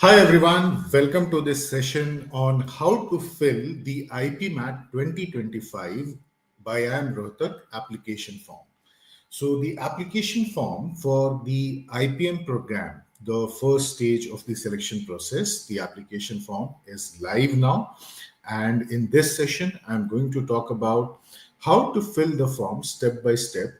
Hi everyone, welcome to this session on how to fill the IPMAT 2025 by IIM Rohtak application form. So the application form for the IPM program, the first stage of the selection process, the application form is live now. And in this session, I'm going to talk about how to fill the form step by step,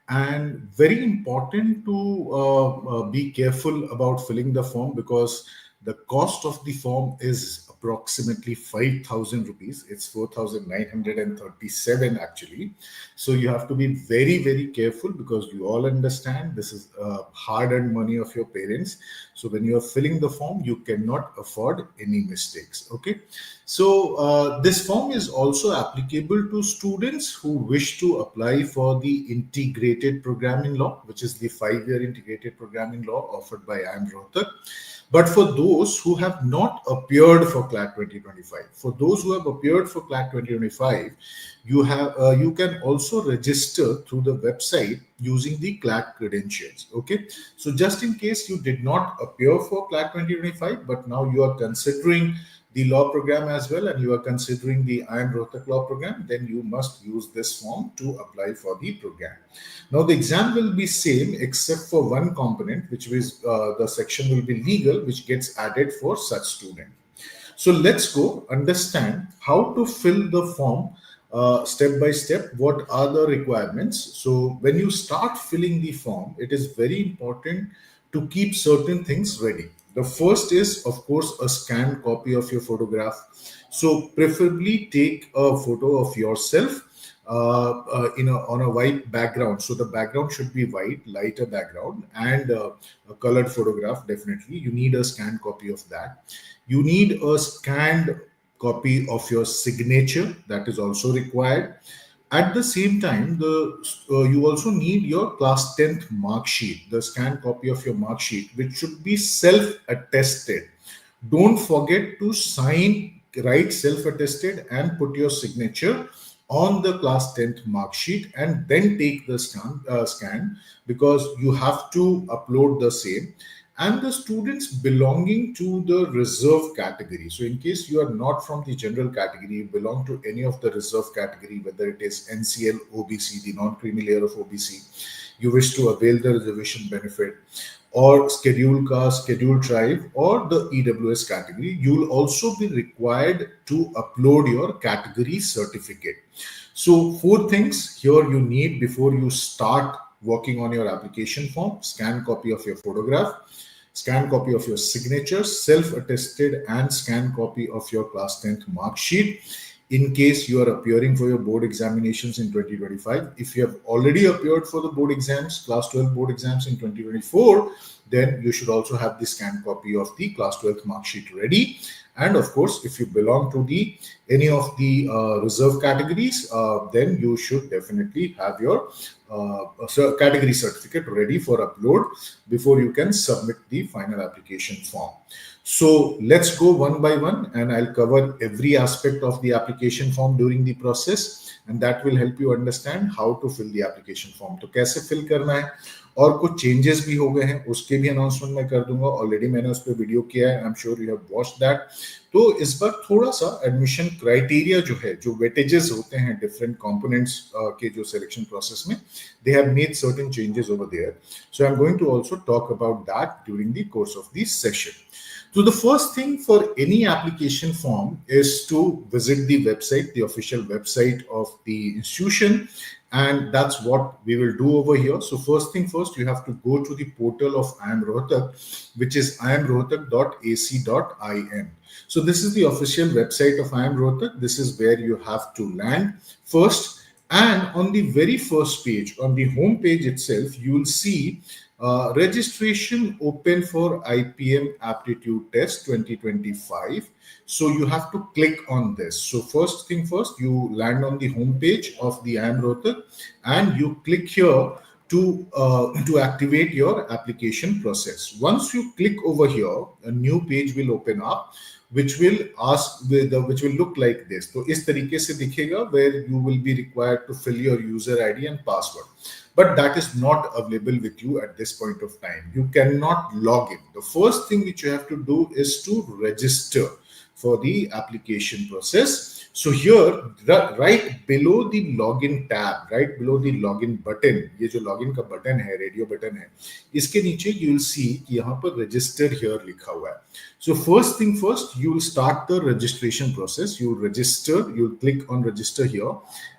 and very important to be careful about filling the form because the cost of the form is approximately 5,000 rupees. It's 4,937 actually. So you have to be very, very careful because you all understand this is hard earned money of your parents. So when you are filling the form, you cannot afford any mistakes. Okay. So this form is also applicable to students who wish to apply for the integrated program in law, which is the 5-year integrated program in law offered by IIM Rohtak. But for those who have not appeared for CLAT 2025, for those who have appeared for CLAT 2025, you can also register through the website using the CLAT credentials. Okay, so just in case you did not appear for CLAT 2025, but now you are considering the law program as well and you are considering the IIM Rohtak law program, then you must use this form to apply for the program. Now the exam will be same except for one component, which is the section will be legal, which gets added for such student. So let's go understand how to fill the form step by step. What are the requirements? So when you start filling the form, it is very important to keep certain things ready. The first is, of course, a scanned copy of your photograph. So preferably take a photo of yourself on a white background. So the background should be white, lighter background, and a colored photograph. Definitely, you need a scanned copy of that. You need a scanned copy of your signature, that is also required. At the same time, you also need your class 10th mark sheet, the scanned copy of your mark sheet, which should be self-attested. Don't forget to sign, write self-attested and put your signature on the class 10th mark sheet and then take the scan because you have to upload the same. And the students belonging to the reserve category. So in case you are not from the general category, you belong to any of the reserve category, whether it is NCL, OBC, the non-creamy layer of OBC, you wish to avail the reservation benefit, or scheduled caste, scheduled tribe, or the EWS category, you will also be required to upload your category certificate. So 4 things here you need before you start working on your application form: scan copy of your photograph, scan copy of your signature, self-attested and scan copy of your class 10th mark sheet. In case you are appearing for your board examinations in 2025, if you have already appeared for the board exams, class 12 board exams in 2024, then you should also have the scanned copy of the class 12th mark sheet ready. And of course, if you belong to any of the reserve categories, then you should definitely have your category certificate ready for upload before you can submit the final application form. So let's go one by one and I'll cover every aspect of the application form during the process, and that will help you understand how to fill the application form. तो कैसे fill करना है और कुछ changes भी हो गए हैं उसके भी announcement मैं कर दूंगा. Already मैंने उस पर वीडियो किया है. I'm sure you have watched that. तो इस बार थोड़ा सा एडमिशन क्राइटेरिया जो है, जो वेटेजेस होते हैं डिफरेंट कंपोनेंट्स के जो सिलेक्शन प्रोसेस में, they have made certain changes over there. So I'm going to also talk about that during the course of this session. So the first thing for any application form is to visit the website, the official website of the institution, and that's what we will do over here. So first thing first, you have to go to the portal of IIM Rohtak, which is iimrohtak.ac.in. So this is the official website of IIM Rohtak. This is where you have to land first. And on the very first page, on the home page itself, you will see registration open for IPM aptitude test 2025. So you have to click on this. So first thing first, you land on the home page of the IIM Rohtak and you click here to activate your application process. Once you click over here, a new page will open up which will look like this. तो इस तरीके से दिखेगा where you will be required to fill your user ID and password. but that is not available with you at this point of time. You cannot log in. The first thing which you have to do is to register for the application process. So here, right below the login tab, right below the login button, ये जो login का button है, radio button है, इसके नीचे you will see कि यहाँ पर register here लिखा हुआ है. So first thing first, you will start the registration process. You will register, you will click on register here,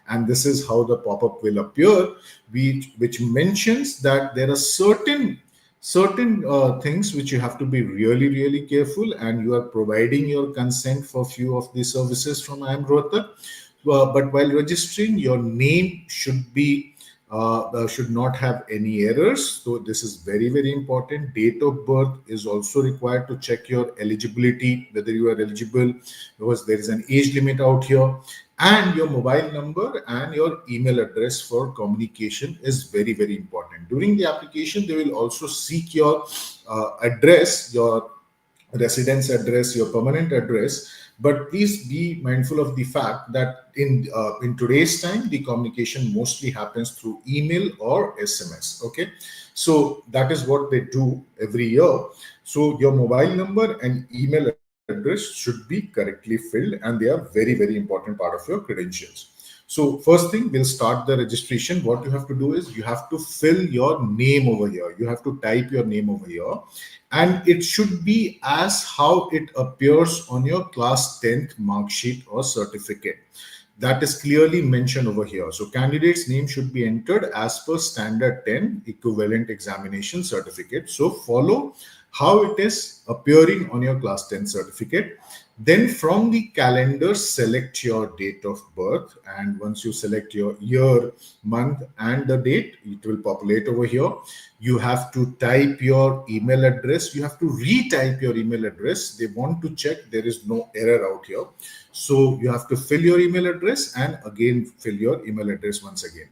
and this is how the pop-up will appear, which mentions that there are certain things which you have to be really careful, and you are providing your consent for few of the services from IIM Rohtak. But while registering, your name should not have any errors. So this is very important. Date of birth is also required to check your eligibility, whether you are eligible, because there is an age limit out here. And your mobile number and your email address for communication is very important. During the application, they will also seek your address, your residence address, your permanent address. But please be mindful of the fact that in today's time, the communication mostly happens through email or SMS. Okay, so that is what they do every year. So your mobile number and email address should be correctly filled, and they are very important part of your credentials. So first thing, we'll start the registration. What you have to do is you have to fill your name over here. You have to type your name over here, and it should be as how it appears on your class 10th mark sheet or certificate. That is clearly mentioned over here. So candidate's name should be entered as per standard 10 equivalent examination certificate. So follow how it is appearing on your class 10 certificate. Then from the calendar, select your date of birth. And once you select your year, month, and the date, it will populate over here. You have to type your email address. You have to retype your email address. They want to check there is no error out here. So you have to fill your email address and again fill your email address once again.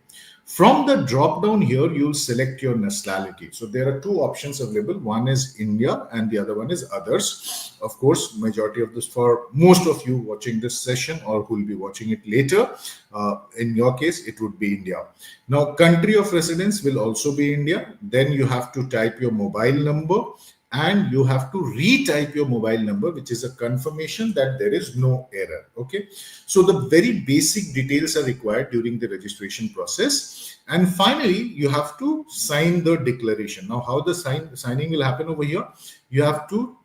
From the drop down here, you'll select your nationality. So there are two options available. One is India and the other one is others. Of course, majority of this, for most of you watching this session or who will be watching it later, in your case, it would be India. Now, country of residence will also be India. Then you have to type your mobile number, and you have to retype your mobile number, which is a confirmation that there is no error. Okay, so the very basic details are required during the registration process. And finally, you have to sign the declaration. Now, how the signing will happen over here, you have to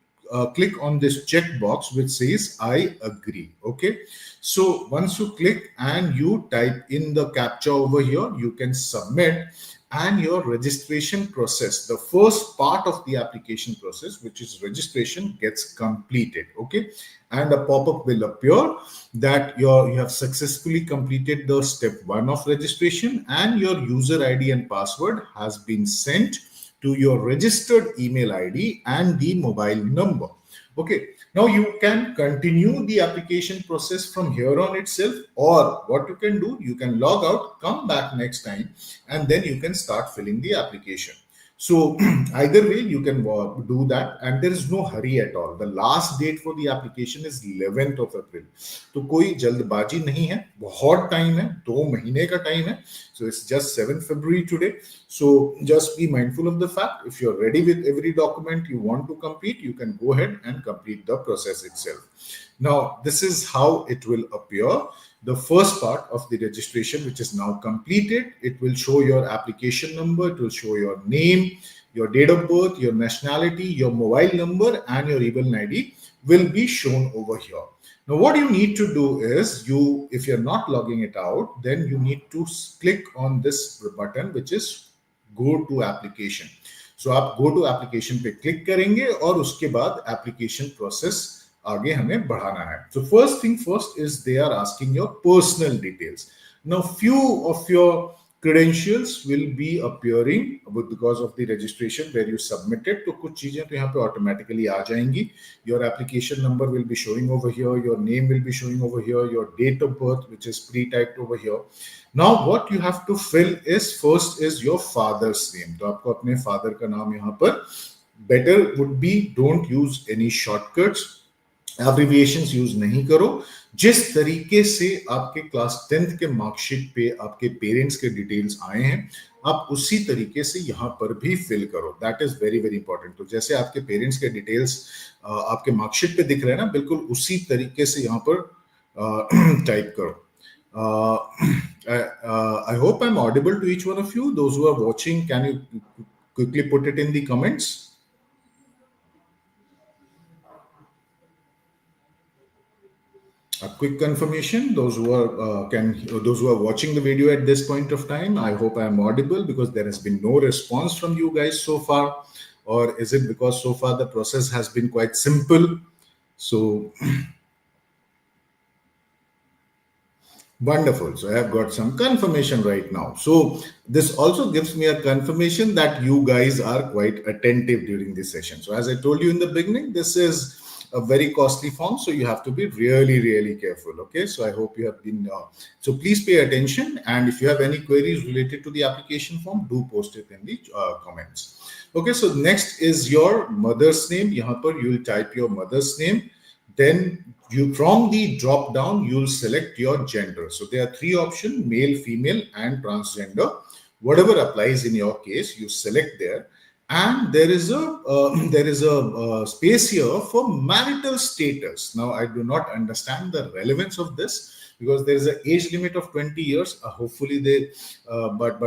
click on this checkbox which says I agree. Okay, so once you click and you type in the captcha over here, you can submit, and your registration process, the first part of the application process, which is registration, gets completed. Okay, and a pop-up will appear that you have successfully completed the step 1 of registration, and your user ID and password has been sent to your registered email ID and the mobile number. Okay, now you can continue the application process from here on itself, or what you can do, you can log out, come back next time, and then you can start filling the application. So either way, you can do that, and there is no hurry at all. The last date for the application is 11th of April. तो कोई जल्दबाजी नहीं है, बहुत time है, 2 महीने का time है. So it's just 7th February today. So just be mindful of the fact, if you're ready with every document you want to complete, you can go ahead and complete the process itself. Now, this is how it will appear. The first part of the registration, which is now completed, it will show your application number, it will show your name, your date of birth, your nationality, your mobile number, and your email ID will be shown over here. Now, what you need to do is, if you're not logging it out, then you need to click on this button, which is go to application. So आप go to application पे click करेंगे और उसके बाद application process आगे हमें बढ़ाना है. So first thing first is they are asking your personal details. Now, few of your credentials will be appearing because of the registration where you submitted. तो कुछ चीजें तो यहाँ पे automatically आ जाएंगी. Your application number will be showing over here. Your name will be showing over here. Your date of birth, which is pre-typed over here. Now, what you have to fill is first is your father's name. तो आपको अपने father का नाम यहाँ पर, better would be don't use any shortcuts. Abbreviations use नहीं करो. जिस तरीके से आपके क्लास 10th के मार्कशीट पे आपके पेरेंट्स के डिटेल्स आए हैं, आप उसी तरीके से यहाँ पर भी फिल करो. That is very very important. तो जैसे आपके पेरेंट्स के डिटेल्स आपके मार्कशीट पे दिख रहे हैं ना, बिल्कुल उसी तरीके से यहाँ पर टाइप करो. I hope I'm audible to each one of you. Those who are watching, can you quickly put it in the comments? A quick confirmation. Those who are those who are watching the video at this point of time, I hope I am audible, because there has been no response from you guys so far. Or is it because so far the process has been quite simple? So wonderful. So I have got some confirmation right now. So this also gives me a confirmation that you guys are quite attentive during this session. So as I told you in the beginning, this is a very costly form, so you have to be really, really careful. Okay. So I hope you have been, so please pay attention. And if you have any queries related to the application form, do post it in the comments. Okay. So next is your mother's name. Yahan par you will type your mother's name. Then you, from the drop down, you'll select your gender. So there are three options: male, female, and transgender. Whatever applies in your case, you select there. And there is a space here for marital status. Now I do not understand the relevance of this, because there is an age limit of 20 years. Hopefully they but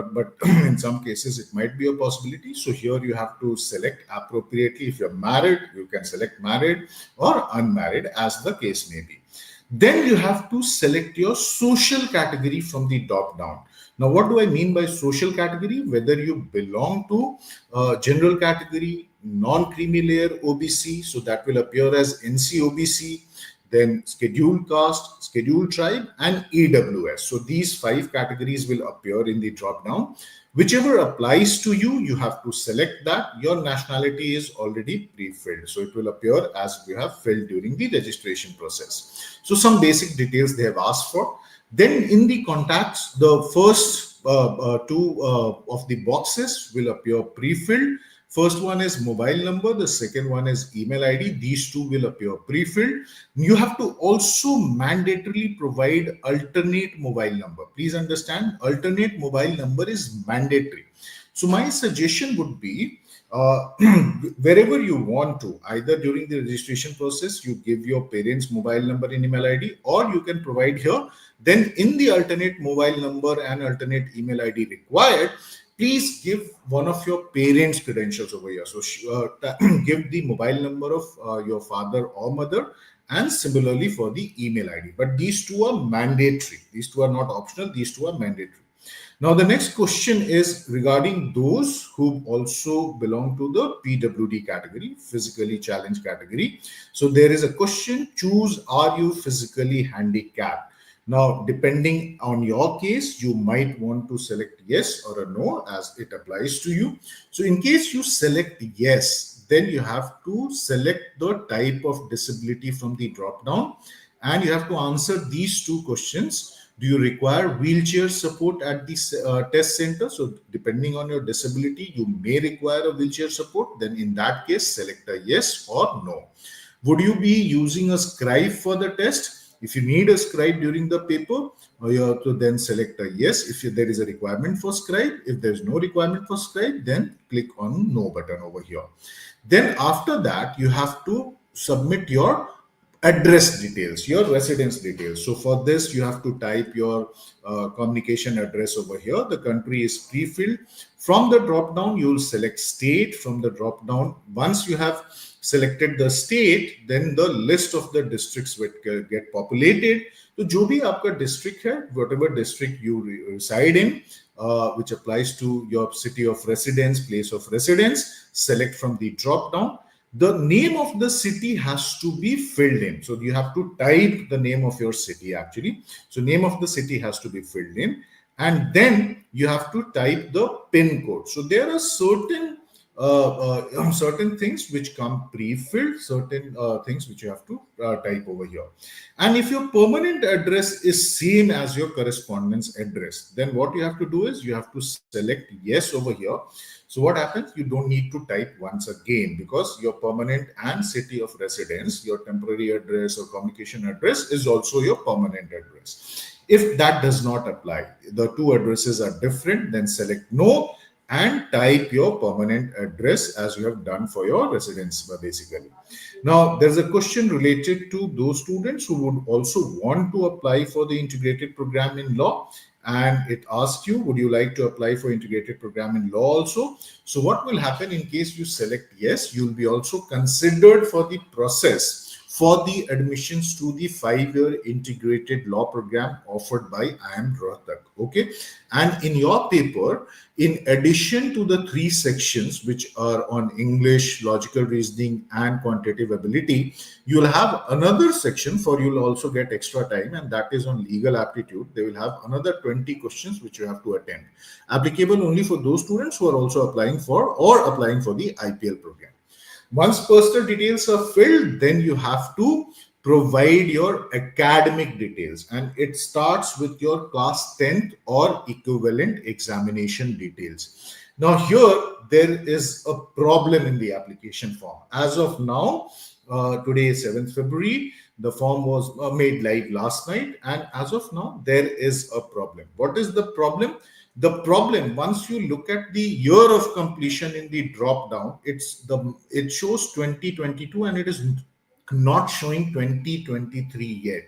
in some cases it might be a possibility. So here you have to select appropriately. If you're married, you can select married or unmarried, as the case may be. Then you have to select your social category from the top down. Now, what do I mean by social category? Whether you belong to general category, non-creamy layer OBC, so that will appear as NCOBC, then scheduled caste, scheduled tribe, and EWS. So these 5 categories will appear in the drop down. Whichever applies to you, you have to select that. Your nationality is already pre-filled, so it will appear as you have filled during the registration process. So some basic details they have asked for. Then in the contacts, the first two of the boxes will appear pre-filled. First one is mobile number, the second one is email ID. These two will appear pre-filled. You have to also mandatorily provide alternate mobile number. Please understand, alternate mobile number is mandatory. So my suggestion would be, wherever you want to, either during the registration process, you give your parents' mobile number and email ID, or you can provide here. Then in the alternate mobile number and alternate email ID required, please give one of your parents' credentials over here. So give the mobile number of your father or mother, and similarly for the email ID. But these two are mandatory. These two are not optional. These two are mandatory. Now, the next question is regarding those who also belong to the PWD category, physically challenged category. So there is a question: choose, are you physically handicapped? Now, depending on your case, you might want to select yes or a no as it applies to you. So in case you select yes, then you have to select the type of disability from the drop down, and you have to answer these two questions. Do you require wheelchair support at the test center? So depending on your disability, you may require a wheelchair support. Then in that case, select a yes or no. Would you be using a scribe for the test? If you need a scribe during the paper, you have to then select a yes if there is a requirement for scribe. If there is no requirement for scribe, then click on no button over here. Then after that, you have to submit your address details, your residence details. So for this, you have to type your communication address over here. The country is pre-filled. From the drop down, you will select state. From the drop down, once you have selected the state, then the list of the districts will get populated. So जो भी आपका district है, whatever district you reside in, which applies to your city of residence, place of residence, select from the drop down. The name of the city has to be filled in. So you have to type the name of your city actually. So name of the city has to be filled in. And then you have to type the PIN code. So there are certain things which come pre-filled, certain things which you have to type over here. And if your permanent address is same as your correspondence address, then what you have to do is you have to select yes over here. So what happens? You don't need to type once again, because your permanent and city of residence, your temporary address or communication address is also your permanent address. If that does not apply, the two addresses are different, then select no and type your permanent address as you have done for your residence basically. Now, there's a question related to those students who would also want to apply for the integrated program in law. And it asks you, would you like to apply for integrated program in law also? So what will happen in case you select yes, you'll be also considered for the process for the admissions to the 5-year integrated law program offered by IIM Rohtak. Okay. And in your paper, in addition to the 3 sections, which are on English, logical reasoning, and quantitative ability, you'll have another section for you'll also get extra time, and that is on legal aptitude. They will have another 20 questions which you have to attend, applicable only for those students who are also applying for the IPL program. Once personal details are filled, then you have to provide your academic details, and it starts with your class 10th or equivalent examination details. Now here there is a problem in the application form. As of now, today is 7th February. The form was made live last night, and as of now there is a problem. What is the problem? The problem, once you look at the year of completion in the drop down, it shows 2022 and it is not showing 2023 yet.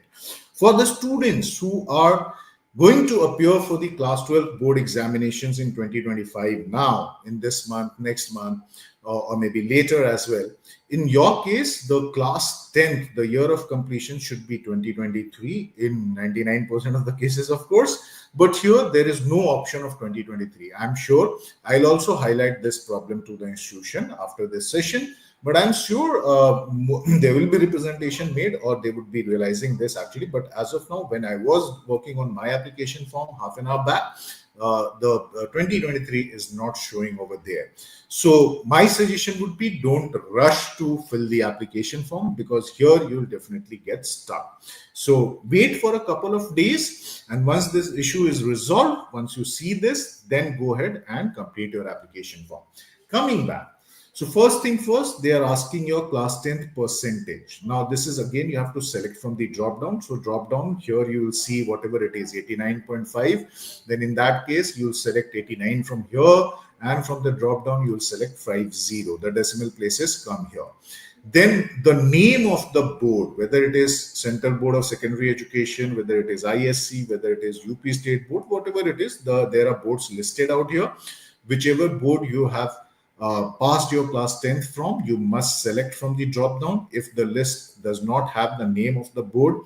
For the students who are going to appear for the class 12 board examinations in 2025 now, in this month, next month, or maybe later as well. In your case, the class 10th, the year of completion should be 2023 in 99% of the cases, of course. But here there is no option of 2023. I'm sure I'll also highlight this problem to the institution after this session. But I'm sure there will be representation made, or they would be realizing this actually. But as of now, when I was working on my application form half an hour back, the 2023 is not showing over there. So my suggestion would be, don't rush to fill the application form, because here you'll definitely get stuck. So wait for a couple of days, and once this issue is resolved, once you see this, then go ahead and complete your application form. Coming back. So first thing first, they are asking your class 10th percentage. Now this is again, you have to select from the drop down. So drop down here, you will see whatever it is, 89.5. Then in that case, you'll select 89 from here, and from the drop down, you'll select 50. The decimal places come here. Then the name of the board, whether it is Central Board of Secondary Education, whether it is ISC, whether it is UP State Board, whatever it is, there are boards listed out here. Whichever board you have passed your class 10th from, you must select from the drop down. If the list does not have the name of the board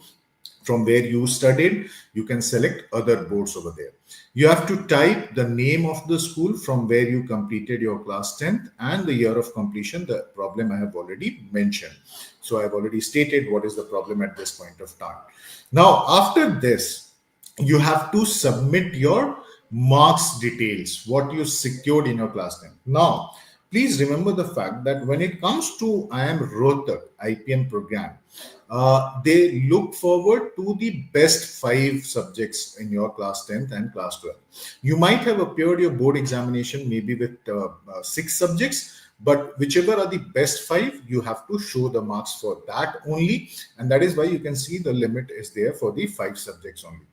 from where you studied, you can select other boards over there. You have to type the name of the school from where you completed your class 10th and the year of completion. The problem I have already mentioned. So I've already stated what is the problem at this point of time. Now, after this, you have to submit your marks details, what you secured in your class 10. Now, please remember the fact that when it comes to IIM Rohtak IPM program, they look forward to the best 5 subjects in your class 10th and class 12. You might have appeared your board examination maybe with 6 subjects, but whichever are the best 5, you have to show the marks for that only. And that is why you can see the limit is there for the 5 subjects only.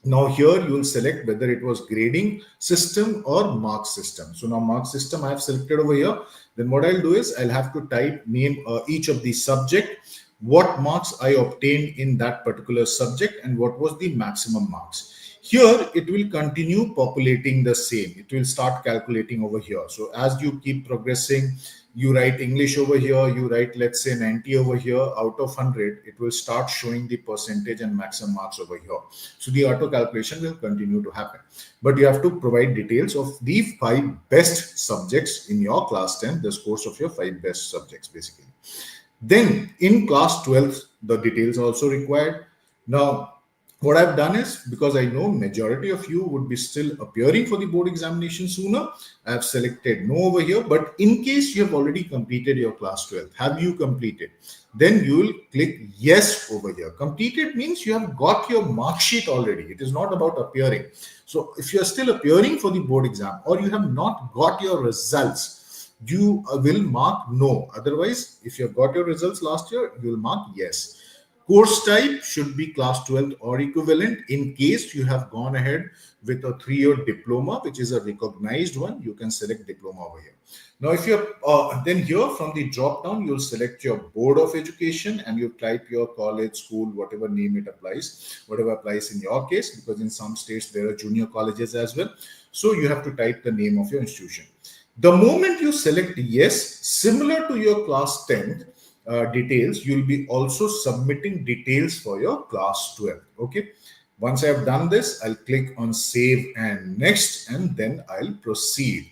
Now here you will select whether it was grading system or mark system. So now mark system I have selected over here. Then what I'll do is I'll have to type name each of the subject, what marks I obtained in that particular subject, and what was the maximum marks. Here it will continue populating the same. It will start calculating over here. So as you keep progressing, you write English over here, you write, let's say 90 over here, out of 100, it will start showing the percentage and maximum marks over here. So the auto calculation will continue to happen. But you have to provide details of the 5 best subjects in your class 10, the scores of your 5 best subjects basically. Then in class 12, the details are also required. Now, what I've done is, because I know majority of you would be still appearing for the board examination sooner, I have selected no over here. But in case you have already completed your class 12, have you completed? Then you will click yes over here. Completed means you have got your mark sheet already. It is not about appearing. So if you are still appearing for the board exam, or you have not got your results, you will mark no. Otherwise, if you have got your results last year, you will mark yes. Course type should be class 12th or equivalent. In case you have gone ahead with a 3-year diploma, which is a recognized one, you can select diploma over here. Now, if you're then here from the drop down, you'll select your board of education and you type your college, school, whatever name it applies, whatever applies in your case, because in some states there are junior colleges as well. So you have to type the name of your institution. The moment you select yes, similar to your class 10th details, you'll be also submitting details for your class 12. Okay. Once I have done this, I'll click on save and next, and then I'll proceed.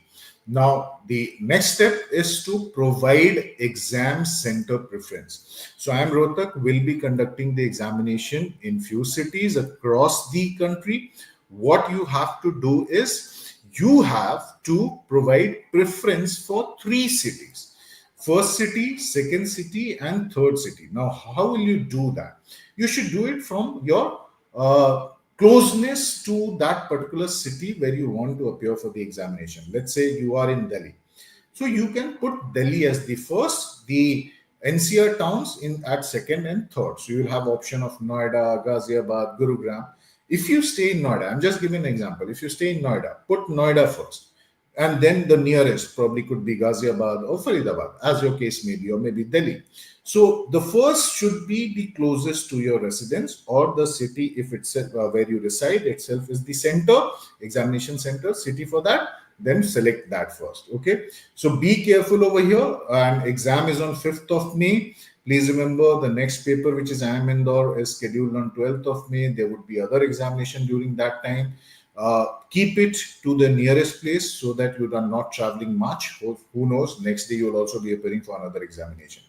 Now, the next step is to provide exam center preference. So IIM Rohtak will be conducting the examination in few cities across the country. What you have to do is you have to provide preference for 3 cities. First city, second city, and third city. Now, how will you do that? You should do it from your closeness to that particular city where you want to appear for the examination. Let's say you are in Delhi. So you can put Delhi as the first, the NCR towns in at second and third. So you'll have option of Noida, Ghaziabad, Gurugram. If you stay in Noida, I'm just giving an example. If you stay in Noida, put Noida first. And then the nearest probably could be Ghaziabad or Faridabad, as your case may be, or maybe Delhi. So the first should be the closest to your residence, or the city, if it's where you reside itself is the center, examination center, city for that, then select that first. Okay. So be careful over here. And exam is on 5th of May. Please remember the next paper, which is IIM Indore, is scheduled on 12th of May. There would be other examination during that time. Keep it to the nearest place so that you are not traveling much. Who knows, next day you'll also be appearing for another examination.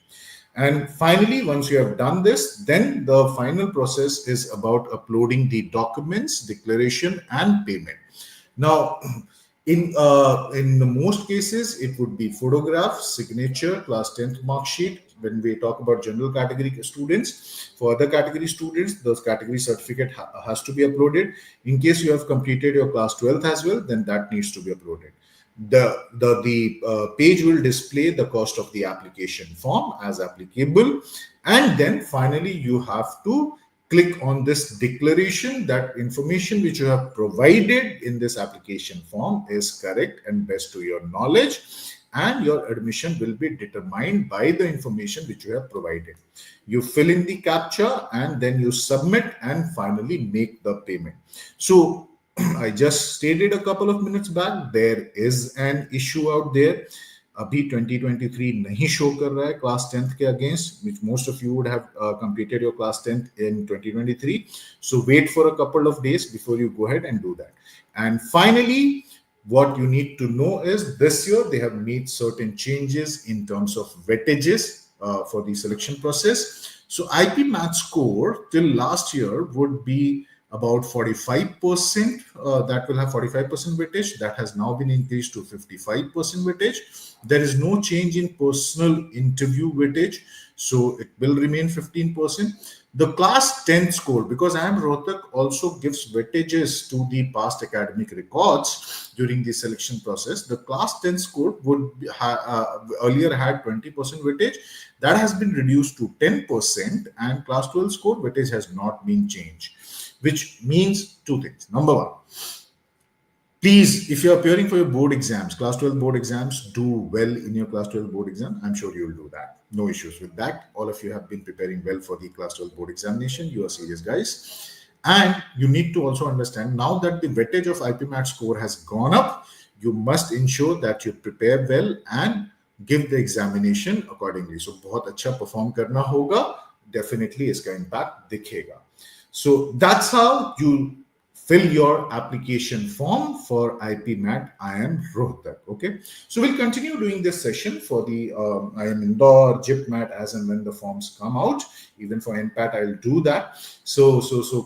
And finally, once you have done this, then the final process is about uploading the documents, declaration, and payment. Now, in most cases, it would be photograph, signature, class 10th mark sheet. When we talk about general category students, for other category students, those category certificate has to be uploaded. In case you have completed your class 12th as well, then that needs to be uploaded. The page will display the cost of the application form as applicable, and then finally you have to click on this declaration that information which you have provided in this application form is correct and best to your knowledge, and your admission will be determined by the information which you have provided. You fill in the captcha and then you submit and finally make the payment. So I just stated a couple of minutes back, there is an issue out there. अभी 2023 नहीं show कर रहा है class 10th के against, which most of you would have completed your class 10th in 2023. So wait for a couple of days before you go ahead and do that. And finally, what you need to know is this year they have made certain changes in terms of weightages for the selection process. So IPMAT score till last year would be about 45%. That will have 45% weightage. That has now been increased to 55% weightage. There is no change in personal interview weightage, so it will remain 15%. The class 10 score, because IIM Rohtak also gives weightages to the past academic records during the selection process. The class 10 score would earlier had 20% weightage. That has been reduced to 10%, and class 12 score weightage has not been changed, which means 2 things. Number 1, please, if you're appearing for your board exams, class 12 board exams, do well in your class 12 board exam. I'm sure you'll do that. No issues with that. All of you have been preparing well for the class 12 board examination. You are serious guys. And you need to also understand, now that the weightage of IPMAT score has gone up, you must ensure that you prepare well and give the examination accordingly. So बहुत अच्छा perform करना होगा. Definitely इसका impact दिखेगा. So that's how you fill your application form for IPMAT IIM Rohtak. Okay, so we'll continue doing this session for the IIM Indore, JIPMAT, as and when the forms come out. Even for NPAT, I'll do that. So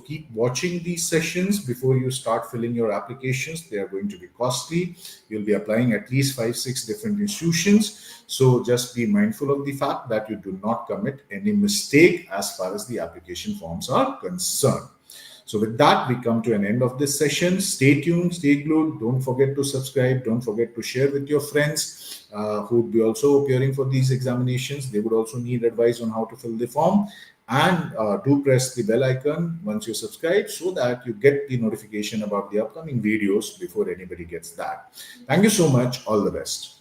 keep watching these sessions before you start filling your applications. They are going to be costly. You'll be applying at least 5-6 different institutions. So just be mindful of the fact that you do not commit any mistake as far as the application forms are concerned. So with that, we come to an end of this session. Stay tuned, stay glued. Don't forget to subscribe. Don't forget to share with your friends who would be also appearing for these examinations. They would also need advice on how to fill the form. And do press the bell icon once you subscribe so that you get the notification about the upcoming videos before anybody gets that. Thank you so much. All the best.